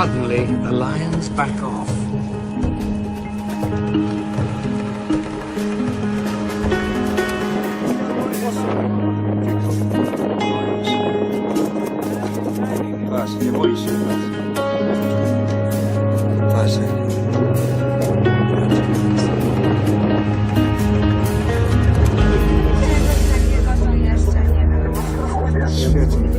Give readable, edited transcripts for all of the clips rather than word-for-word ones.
Suddenly, the lions back off. Patrz, nie boi się nas. Patrz. Świetnie.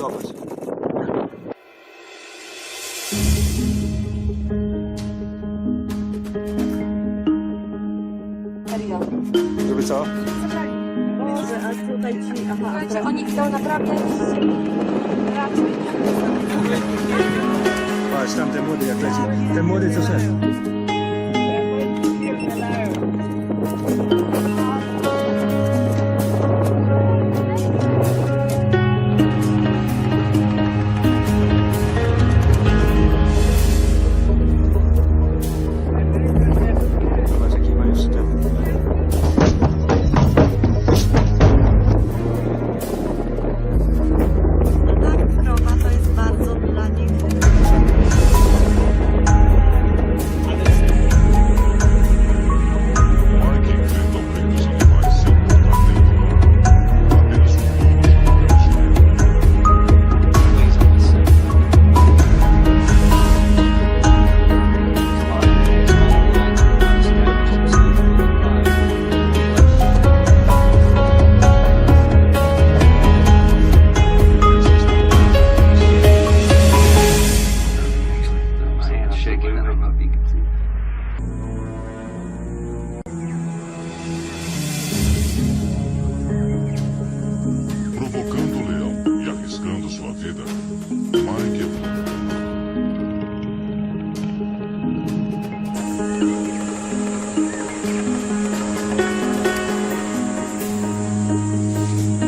Zobacz. Serio. Żeby co? Boże, a tutaj ci... Aha, słuchajcie, oni chcą naprawdę... Raczej. Patrz, tam ten młody jak leci. Ten młody co szedł. Zobacz jaki ma już ten. Tak, krowa to jest bardzo dla nich... Shaking, I don't know if you can see. Provocando o leão e arriscando sua vida, Mike evolui.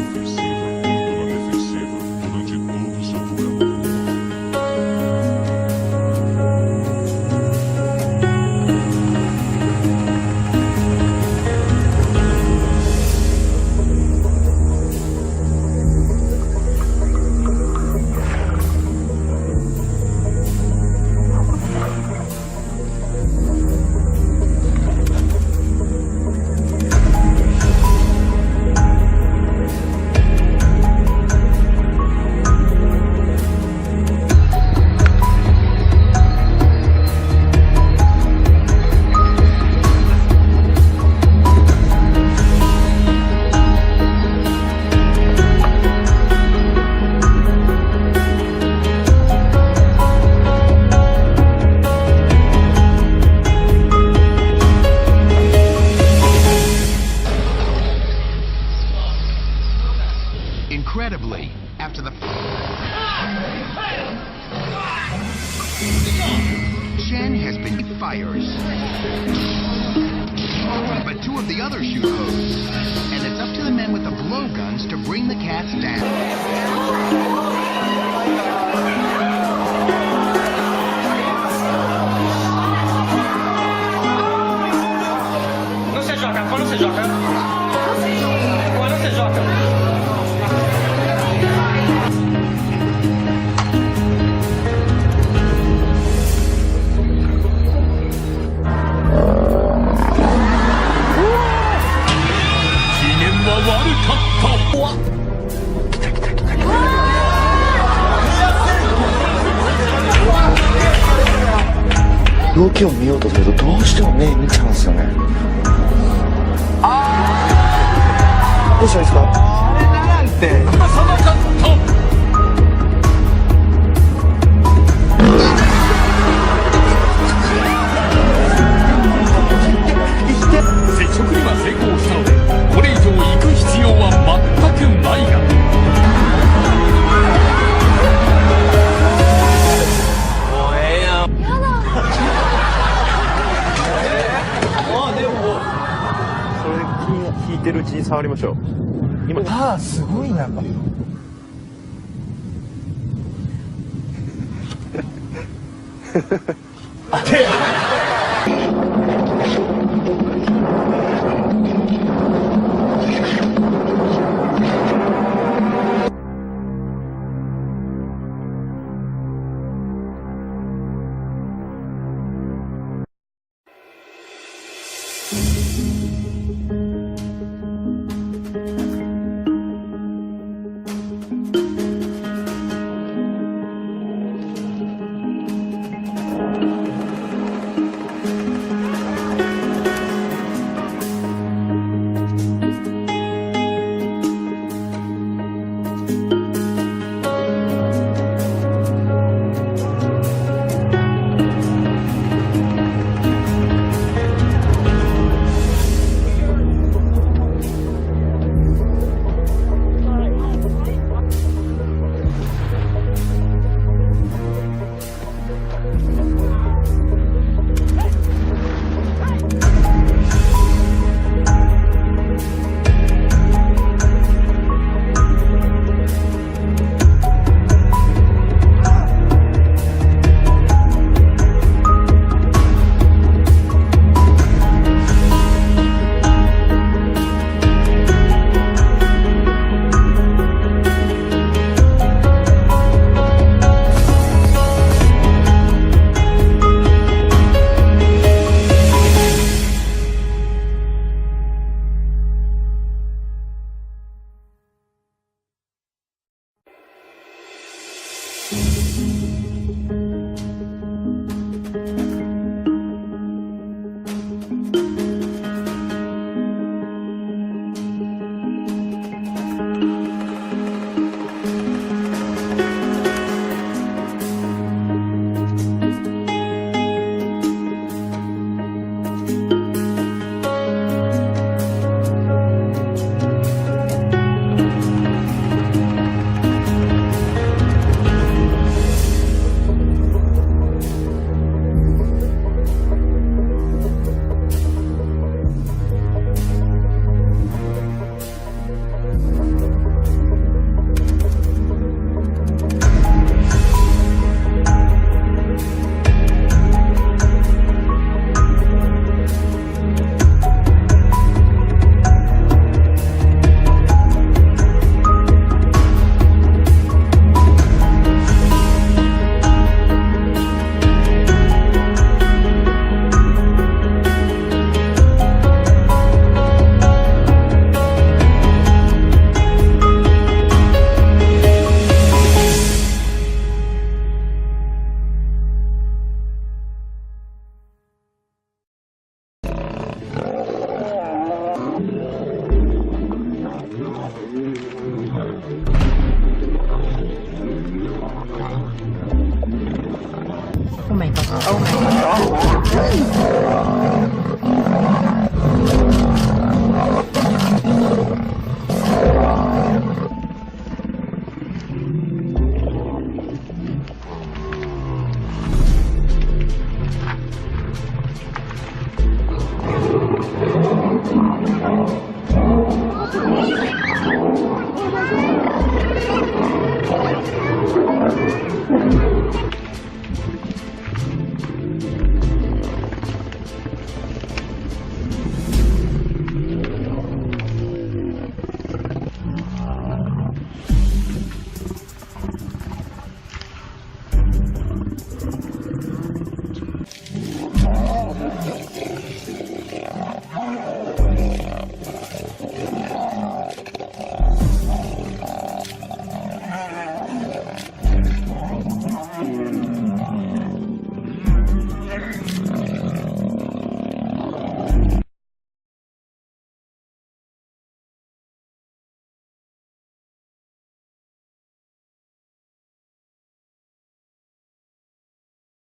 Ofensiva quanto na defensiva durante todo o seu duelo. Incredibly, after the Chen has been fires, but two of the others shoot hose, and it's up to the men with the blowguns to bring the cats down. Quando você joga? Quando você joga? Quando você joga?動きを見ようとするとどうしても目見ちゃうんですよね。どうしたらいいですか？あれだなんて。そのカット。いてるうちに触りましょう。今ああ、すごいな、やっぱ。